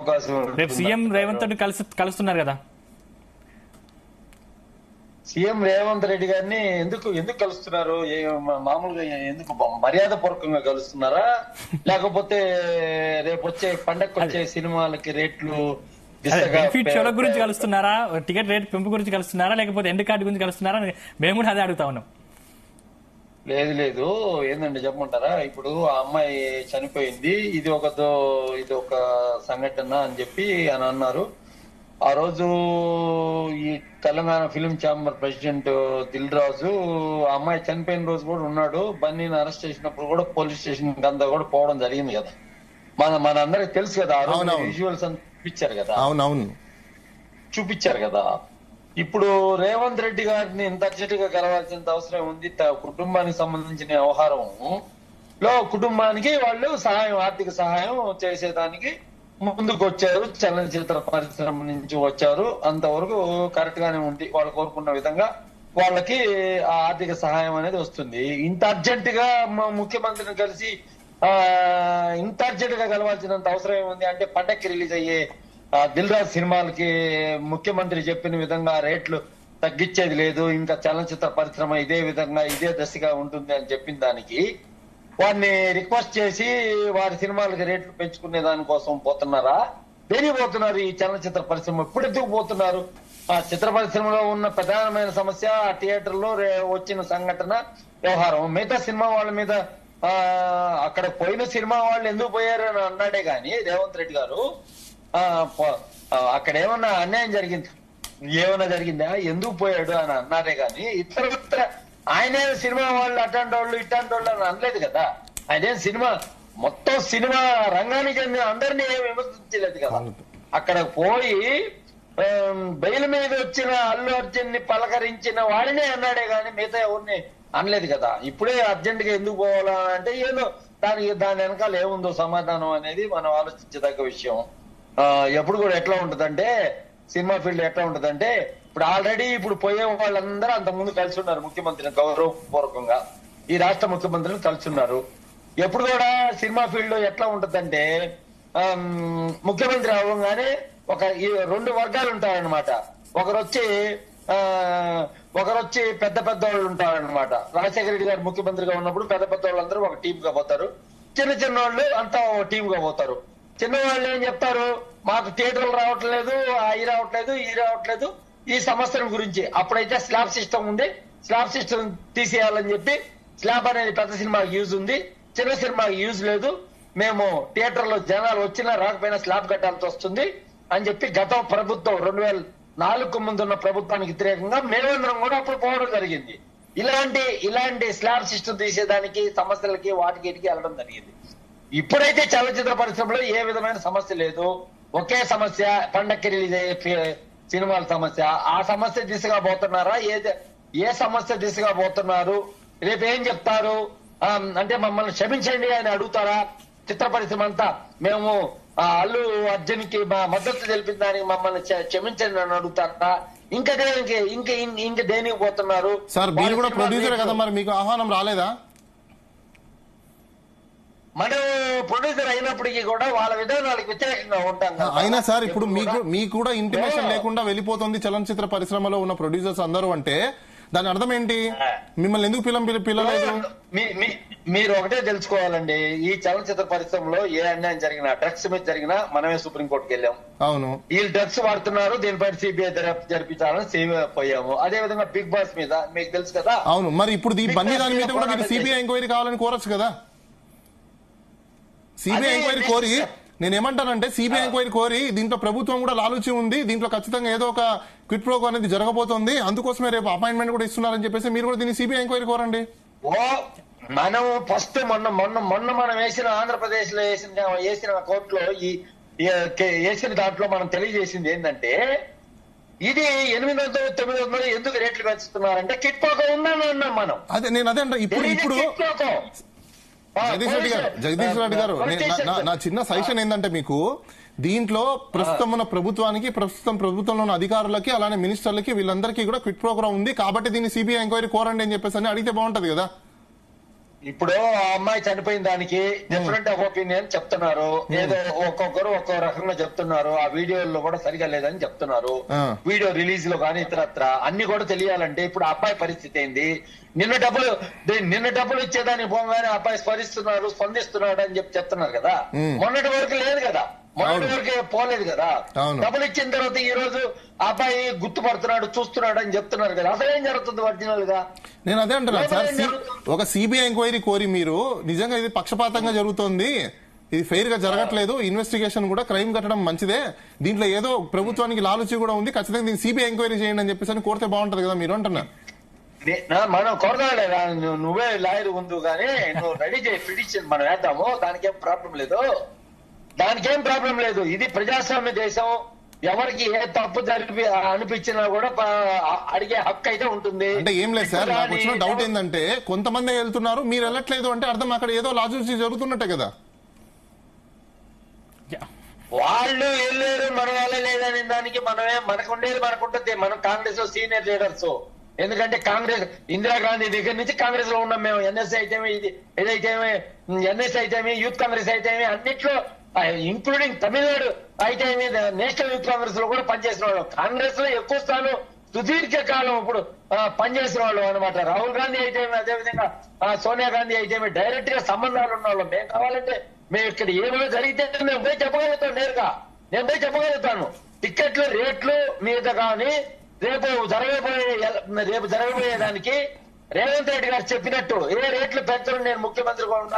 అవకాశం రేపు సీఎం రేవంత్ రెడ్డి కలుస్తున్నారు కదా. సీఎం రేవంత్ రెడ్డి గారిని ఎందుకు కలుస్తున్నారు? మామూలుగా ఎందుకు మర్యాద పూర్వకంగా కలుస్తున్నారా, లేకపోతే రేపు వచ్చే పండగ వచ్చే సినిమాలకి రేట్లు బెనిఫిట్ షోల గురించి కలుస్తున్నారా, టికెట్ రేట్ పెంపు గురించి కలుస్తున్నారా, లేకపోతే ఎండ్ కార్డు గురించి కలుస్తున్నారా? మేము కూడా అదే అడుగుతా ఉన్నాం. లేదు ఏందండి చెప్పమంటారా? ఇప్పుడు ఆ అమ్మాయి చనిపోయింది, ఇది ఒక సంఘటన అని చెప్పి అని అన్నారు. ఆ రోజు ఈ Telangana film chamber president Dil Raju ఆ అమ్మాయి చనిపోయిన రోజు కూడా ఉన్నాడు. బన్నీని అరెస్ట్ చేసినప్పుడు కూడా పోలీస్ స్టేషన్ అంతా కూడా పోవడం జరిగింది కదా. మన అందరికి తెలుసు కదా. ఆ రోజు విజువల్స్ అంతా చూపించారు కదా. అవునవును చూపించారు కదా. ఇప్పుడు రేవంత్ రెడ్డి గారిని ఇంత అర్జెంట్ గా కలవాల్సిన అవసరం ఉంది. కుటుంబానికి సంబంధించిన వ్యవహారం లో కుటుంబానికి వాళ్ళు ఆర్థిక సహాయం చేసేదానికి ముందుకు వచ్చారు. చలనచిత్ర పరిశ్రమ నుంచి వచ్చారు. అంతవరకు కరెక్ట్ గానే ఉంది. వాళ్ళు కోరుకున్న విధంగా వాళ్ళకి ఆ ఆర్థిక సహాయం అనేది వస్తుంది. ఇంత అర్జెంట్ గా ముఖ్యమంత్రిని కలిసి ఇంత అర్జెంట్ గా కలవాల్సినంత అవసరం ఏముంది అంటే, పండక్కి రిలీజ్ అయ్యే దిల్ రాజు సినిమాలకి ముఖ్యమంత్రి చెప్పిన విధంగా రేట్లు తగ్గించేది లేదు, ఇంకా చలనచిత్ర పరిశ్రమ ఇదే విధంగా ఇదే దశగా ఉంటుంది అని చెప్పిన దానికి వారిని రిక్వెస్ట్ చేసి వారి సినిమాలకి రేట్లు పెంచుకునే దానికోసం పోతున్నారా? దేనికి పోతున్నారు? ఈ చలనచిత్ర పరిశ్రమ ఇప్పుడు ఎందుకు పోతున్నారు? ఆ చిత్ర పరిశ్రమలో ఉన్న ప్రధానమైన సమస్య ఆ థియేటర్ లో వచ్చిన సంఘటన వ్యవహారం. మిగతా సినిమా వాళ్ళ మీద అక్కడ పోయిన సినిమా వాళ్ళు ఎందుకు పోయారు అని అన్నాడే గాని రేవంత్ రెడ్డి గారు, అక్కడ ఏమన్నా అన్యాయం జరిగిందా, ఎందుకు పోయాడు అని అన్నారే గాని ఇతర ఆయనే సినిమా వాళ్ళు అట్లాంటి వాళ్ళు ఇట్లాంటి వాళ్ళు అని అనలేదు కదా. ఆయనే మొత్తం సినిమా రంగానికి అందరినీ ఏమి విమర్శించలేదు కదా. అక్కడ పోయి బయలు మీద వచ్చిన అల్లు అర్జున్ ని పలకరించిన వాడినే అన్నాడే గాని మిగతా ఎవరిని అనలేదు కదా. ఇప్పుడే అర్జెంట్ గా ఎందుకు పోవాలా అంటే ఏదో దాని వెనకాల ఏముందో సమాధానం అనేది మనం ఆలోచించదగ్గ విషయం. ఎప్పుడు కూడా ఎట్లా ఉంటదంటే, సినిమా ఫీల్డ్ ఎట్లా ఉంటదంటే, ఇప్పుడు ఆల్రెడీ పోయే వాళ్ళందరూ అంత ముందు కలిసి ఉన్నారు. ముఖ్యమంత్రిని గౌరవపూర్వకంగా ఈ రాష్ట్ర ముఖ్యమంత్రిని కలిసి ఉన్నారు. ఎప్పుడు కూడా సినిమా ఫీల్డ్ లో ఎట్లా ఉంటదంటే, ముఖ్యమంత్రి అవ్వగానే ఈ రెండు వర్గాలు ఉంటారనమాట. ఒకరొచ్చి పెద్ద వాళ్ళు ఉంటారనమాట. రాజశేఖర రెడ్డి గారు ముఖ్యమంత్రిగా ఉన్నప్పుడు పెద్ద వాళ్ళందరూ ఒక టీమ్ గా పోతారు. చిన్న వాళ్ళు అంతా ఒక టీమ్ గా పోతారు. చిన్నవాళ్ళు ఏం చెప్తారు, మాకు థియేటర్లు రావట్లేదు, ఈ రావట్లేదు ఈ సమస్యల గురించి. అప్పుడైతే స్లాబ్ సిస్టమ్ ఉంది, స్లాబ్ సిస్టమ్ తీసేయాలని చెప్పి, స్లాబ్ అనేది పెద్ద సినిమాకి యూజ్ ఉంది, చిన్న సినిమాకి యూజ్ లేదు, మేము థియేటర్ లో జనాలు వచ్చినా రాకపోయినా స్లాబ్ కట్టాల్సి వస్తుంది అని చెప్పి గత ప్రభుత్వం 2004 ముందు ఉన్న ప్రభుత్వానికి వ్యతిరేకంగా మేమందరం కూడా అప్పుడు పోవడం జరిగింది. ఇలాంటి స్లాబ్ సిస్టమ్ తీసేదానికి సమస్యలకి వాటికి వెళ్ళడం జరిగింది. ఇప్పుడైతే చలనచిత్ర పరిశ్రమలో ఏ విధమైన సమస్య లేదు. ఒకే సమస్య, పండక్కి రిలీజ్ అయ్యే సినిమాల సమస్య. ఆ సమస్య దిశగా పోతున్నారా? ఏ సమస్య దిశగా పోతున్నారు? రేపు ఏం చెప్తారు అంటే, మమ్మల్ని క్షమించండి అని అడుగుతారా? చిత్ర పరిశ్రమ అంతా మేము అల్లు అర్జున్ కి మద్దతు తెలిపిన దానికి మమ్మల్ని క్షమించండి అని అడుగుతారా? ఇంకా దేనికి పోతున్నారు? సార్ మీరు కూడా ప్రొడ్యూసర్ కదా, మరి మీకు ఆహ్వానం రాలేదా? మనం ప్రొడ్యూసర్ అయినప్పటికీ కూడా వాళ్ళ విధానాలకు వ్యతిరేకంగా ఉంటాం. అయినా సార్ ఇప్పుడు మీకు కూడా ఇంటిమేషన్ లేకుండా వెళ్ళిపోతుంది చలనచిత్ర పరిశ్రమలో ఉన్న ప్రొడ్యూసర్స్ అందరూ అంటే దాని అర్థం ఏంటి? మిమ్మల్ని ఎందుకు పిల్లలేదు? మీరు ఒకటే తెలుసుకోవాలండి, ఈ చలనచిత్ర పరిశ్రమలో ఏ అన్యాయం జరిగినా, డ్రగ్స్ మీద జరిగినా మనమే సుప్రీంకోర్టుకి వెళ్ళాం. అవును, వీళ్ళు డ్రగ్స్ వాడుతున్నారు, దీనిపై సిబిఐ జరిపించాలని సిబిఐ పోయాము. అదే విధంగా బిగ్ బాస్ మీద మీకు తెలుసు కదా. అవును, మరి ఇప్పుడు ఈ బన్నీ దాని మీద కూడా మీరు సిబిఐ ఎంక్వైరీ కావాలని కోరచ్చు కదా. సిబిఐ ఎంక్వైరీ కోరి, నేనేమంటానంటే సిబిఐ ఎంక్వైరీ కోరి దీంట్లో ప్రభుత్వం కూడా లాలూచి ఉంది, దీంట్లో ఖచ్చితంగా ఏదో ఒక క్విట్ ప్రోకో అనేది జరగబోతోంది, అందుకోసమే రేపు అపాయింట్మెంట్ కూడా ఇస్తున్నారని చెప్పేసి మీరు కూడా దీన్ని సిబిఐ ఎంక్వైరీ కోరండి. మనం ఫస్ట్ మొన్న మనం వేసిన ఆంధ్రప్రదేశ్ లో వేసిన కోర్టులో వేసిన దాంట్లో మనం తెలియజేసింది ఏంటంటే, ఇది 800, 900 ఎందుకు రేట్లు పెంచుతున్నారంటే కిట్ ప్రోకో ఉందని అన్నాం మనం. అదే అంటే ఇప్పుడు జగదీష్ రెడ్డి గారు నా చిన్న సజెషన్ ఏంటంటే, మీకు దీంట్లో ప్రస్తుతం ఉన్న ప్రభుత్వానికి, ప్రభుత్వంలో ఉన్న అధికారులకి, అలానే మినిస్టర్లకి, వీళ్ళందరికీ కూడా క్విట్ ప్రోగ్రామ్ ఉంది కాబట్టి దీన్ని సిబిఐ ఎంక్వైరీ కోరండి అని చెప్పేసి అడిగితే బాగుంటది కదా. ఇప్పుడు ఆ అమ్మాయి చనిపోయిన దానికి డిఫరెంట్ ఆఫ్ ఒపీనియన్ చెప్తున్నారు. ఏదో ఒక్కొక్కరు ఒక్కో రకంగా చెప్తున్నారు. ఆ వీడియోల్లో కూడా సరిగా లేదని చెప్తున్నారు. వీడియో రిలీజ్ లో కానీ ఇతరత్ర అన్ని కూడా తెలియాలంటే ఇప్పుడు ఆ అబ్బాయి పరిస్థితి ఏంది? నిన్న డబ్బులు ఇచ్చేదానికి పోగానే అబ్బాయి స్పందిస్తున్నాడు అని చెప్పి చెప్తున్నారు కదా. మొన్నటి వరకు లేదు కదా, మొన్నటి వరకే పోలేదు కదా. డబ్బులు ఇచ్చిన తర్వాత ఈ రోజు అబ్బాయి గుర్తుపడుతున్నాడు, చూస్తున్నాడు అని చెప్తున్నారు కదా. అసలు ఏం జరుగుతుంది ఒరిజినల్ గా? నేను అదే అంటున్నా సార్, ఒక సిబిఐ ఎంక్వైరీ కోరి మీరు నిజంగా ఇది పక్షపాతంగా జరుగుతోంది, ఇది ఫెయిర్ గా జరగట్లేదు, ఇన్వెస్టిగేషన్ కూడా క్రైమ్ కట్టడం మంచిదే, దీంట్లో ఏదో ప్రభుత్వానికి లాలుచి కూడా ఉంది, ఖచ్చితంగా దీన్ని సిబిఐ ఎంక్వైరీ చేయండి అని చెప్పేసి కోరితే బాగుంటది కదా మీరు అంటున్నా. మనం కోరదాలేదా, నువ్వే లాయర్ ఉండు కానీ నువ్వు రెడీ చేయి పిటిషన్, మనం వేద్దాము, దానికేం ప్రాబ్లం లేదు. ఇది ప్రజాస్వామ్య దేశం, ఎవరికి ఏ తప్పు జరిపి అనిపించినా కూడా అడిగే హక్కు అయితే ఉంటుంది. అంటే ఏం లేదు సార్, నాకు వచ్చిన డౌట్ ఏంటంటే కొంతమంది వెళ్తున్నారు, మీరు వెళ్ళట్లేదు అంటే అర్థం అక్కడ ఏదో లాజూసి జరుగుతున్నట్టే కదా. వాళ్ళు వెళ్ళారు, మనం వెళ్ళలేదని దానికి మనకుండేది మనకుంటుంది. మనం కాంగ్రెస్ లో సీనియర్ లీడర్స్, ఎందుకంటే కాంగ్రెస్ ఇందిరాగాంధీ దగ్గర నుంచి కాంగ్రెస్ లో ఉన్నాం మేము. ఎన్ఎస్ఐ అయితేమి యూత్ కాంగ్రెస్ అయితేమి అన్నిట్లో, ఇంక్లూడింగ్ తమిళనాడు అయితే నేషనల్ యూత్ కాంగ్రెస్ లో కూడా పనిచేసిన వాళ్ళు, కాంగ్రెస్ లో ఎక్కువ స్థానం సుదీర్ఘ కాలం ఇప్పుడు పనిచేసిన వాళ్ళు అనమాట. రాహుల్ గాంధీ అయితే అదేవిధంగా సోనియా గాంధీ అయితే డైరెక్ట్ గా సంబంధాలు ఉన్న వాళ్ళు. మేము కావాలంటే మేము ఇక్కడ ఏమైనా జరిగితే మేము పోయి చెప్పగలుగుతాం, నేరుగా నేను పోయి చెప్పగలుగుతాను. టికెట్లు రేట్లు మీద కానీ రేపు జరగబోయే దానికి రేవంత్ రెడ్డి గారు చెప్పినట్టు ఏ రేట్లు పెంచడం నేను ముఖ్యమంత్రిగా ఉన్నా